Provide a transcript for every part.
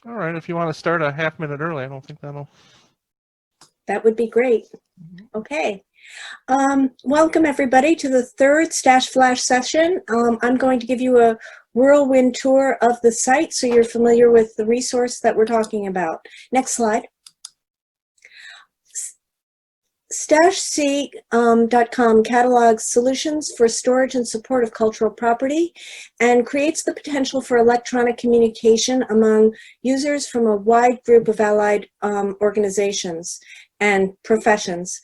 All right, if you want to start a half-minute early, I don't think that'll. That would be great. Okay. Welcome everybody to the third Stash Flash session. I'm going to give you a whirlwind tour of the site so you're familiar with the resource that we're talking about. Next slide. StashC.com catalogs solutions for storage and support of cultural property and creates the potential for electronic communication among users from a wide group of allied organizations and professions.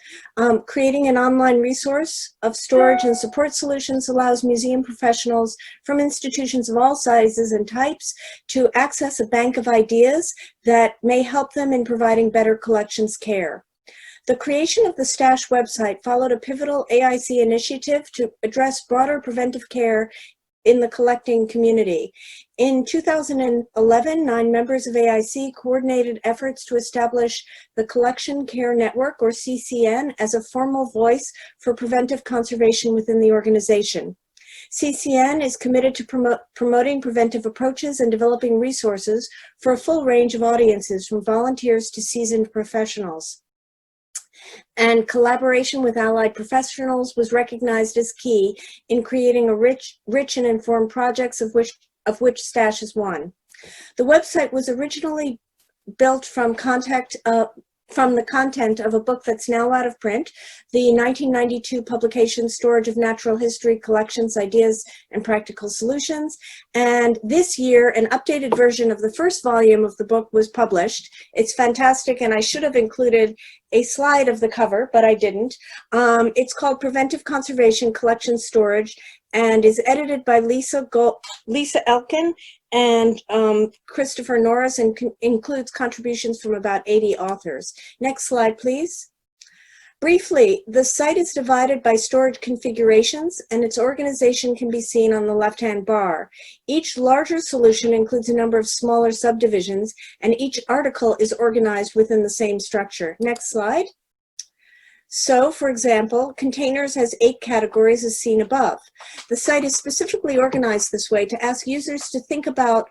Creating an online resource of storage and support solutions allows museum professionals from institutions of all sizes and types to access a bank of ideas that may help them in providing better collections care. The creation of the Stash website followed a pivotal AIC initiative to address broader preventive care in the collecting community. In 2011, 9 members of AIC coordinated efforts to establish the Collection Care Network, or CCN, as a formal voice for preventive conservation within the organization. CCN is committed to promoting preventive approaches and developing resources for a full range of audiences, from volunteers to seasoned professionals. And collaboration with allied professionals was recognized as key in creating a rich and informed projects of which Stash is one. The website was originally built from the content of a book that's now out of print, the 1992 publication Storage of Natural History Collections, Ideas and Practical Solutions. And this year, an updated version of the first volume of the book was published. It's fantastic, and I should have included a slide of the cover, but I didn't. It's called Preventive Conservation Collection Storage and is edited by Lisa Elkin and Christopher Norris, and includes contributions from about 80 authors. Next slide, please. Briefly, the site is divided by storage configurations, and its organization can be seen on the left-hand bar. Each larger solution includes a number of smaller subdivisions, and each article is organized within the same structure. Next slide. So, for example, containers has 8 categories as seen above. The site is specifically organized this way to ask users to think about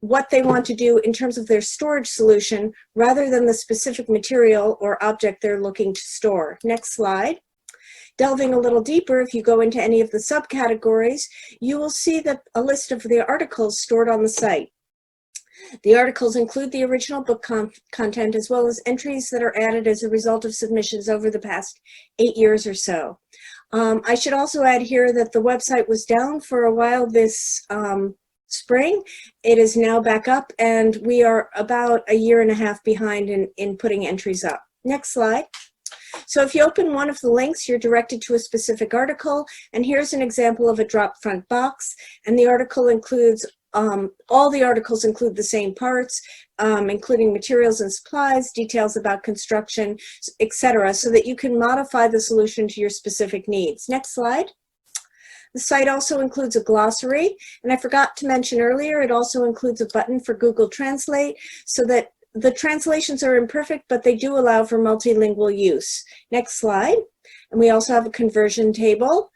what they want to do in terms of their storage solution rather than the specific material or object they're looking to store. Next slide. Delving a little deeper, if you go into any of the subcategories, you will see that a list of the articles stored on the site. The articles include the original book content as well as entries that are added as a result of submissions over the past 8 years or so. I should also add here that the website was down for a while this spring. It is now back up, and we are about a year and a half behind in putting entries up. Next slide. So if you open one of the links, you're directed to a specific article, and here's an example of a drop front box, and the article includes all the articles include the same parts, including materials and supplies, details about construction, etc., so that you can modify the solution to your specific needs. Next slide. The site also includes a glossary, and I forgot to mention earlier, it also includes a button for Google Translate, so that the translations are imperfect, but they do allow for multilingual use. Next slide. And we also have a conversion table.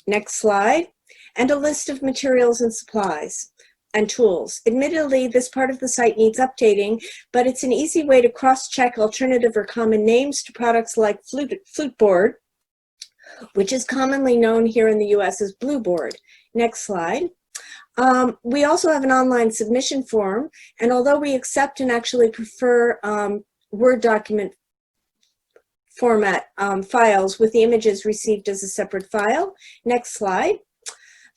Next slide. And a list of materials and supplies and tools. Admittedly, this part of the site needs updating, but it's an easy way to cross-check alternative or common names to products like flute board, which is commonly known here in the US as Blue Board. Next slide. We also have an online submission form, and although we accept and actually prefer Word document format files with the images received as a separate file. Next slide.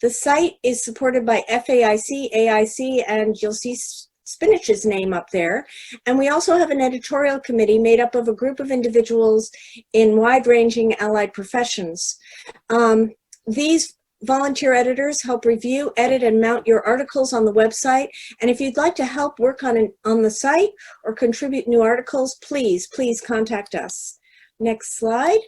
The site is supported by FAIC, AIC, and you'll see Spinach's name up there. And we also have an editorial committee made up of a group of individuals in wide-ranging allied professions. These volunteer editors help review, edit, and mount your articles on the website. And if you'd like to help work on the site or contribute new articles, please contact us. Next slide.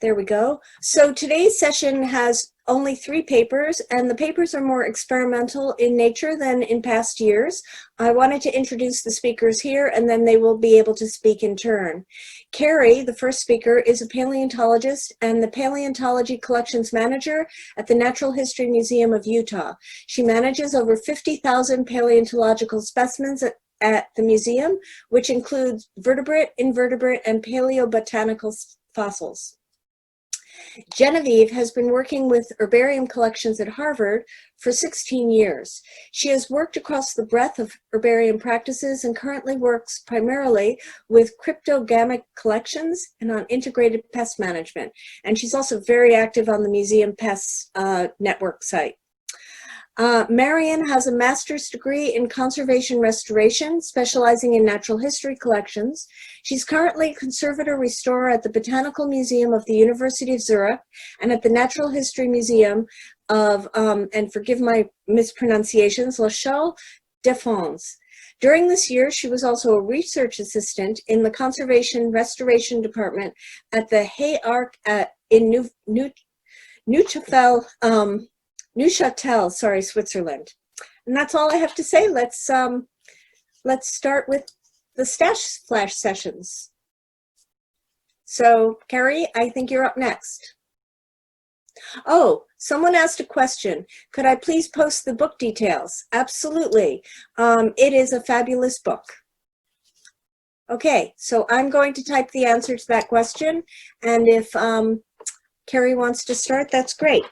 There we go. So today's session has only 3 papers, and the papers are more experimental in nature than in past years. I wanted to introduce the speakers here, and then they will be able to speak in turn. Carrie, the first speaker, is a paleontologist and the Paleontology Collections Manager at the Natural History Museum of Utah. She manages over 50,000 paleontological specimens at the museum, which includes vertebrate, invertebrate, and paleobotanical fossils. Genevieve has been working with herbarium collections at Harvard for 16 years. She has worked across the breadth of herbarium practices and currently works primarily with cryptogamic collections and on integrated pest management. And she's also very active on the Museum Pests network site. Marion has a master's degree in conservation restoration, specializing in natural history collections. She's currently a conservator restorer at the Botanical Museum of the University of Zurich and at the Natural History Museum of, and forgive my mispronunciations, La Chaux de Fonds. During this year, she was also a research assistant in the Conservation Restoration Department at the Hay Arc in Neuchâtel, Switzerland. And that's all I have to say. Let's start with the Stash Flash sessions. So, Carrie, I think you're up next. Oh, someone asked a question. Could I please post the book details? Absolutely. It is a fabulous book. Okay, so I'm going to type the answer to that question. And if Carrie wants to start, that's great.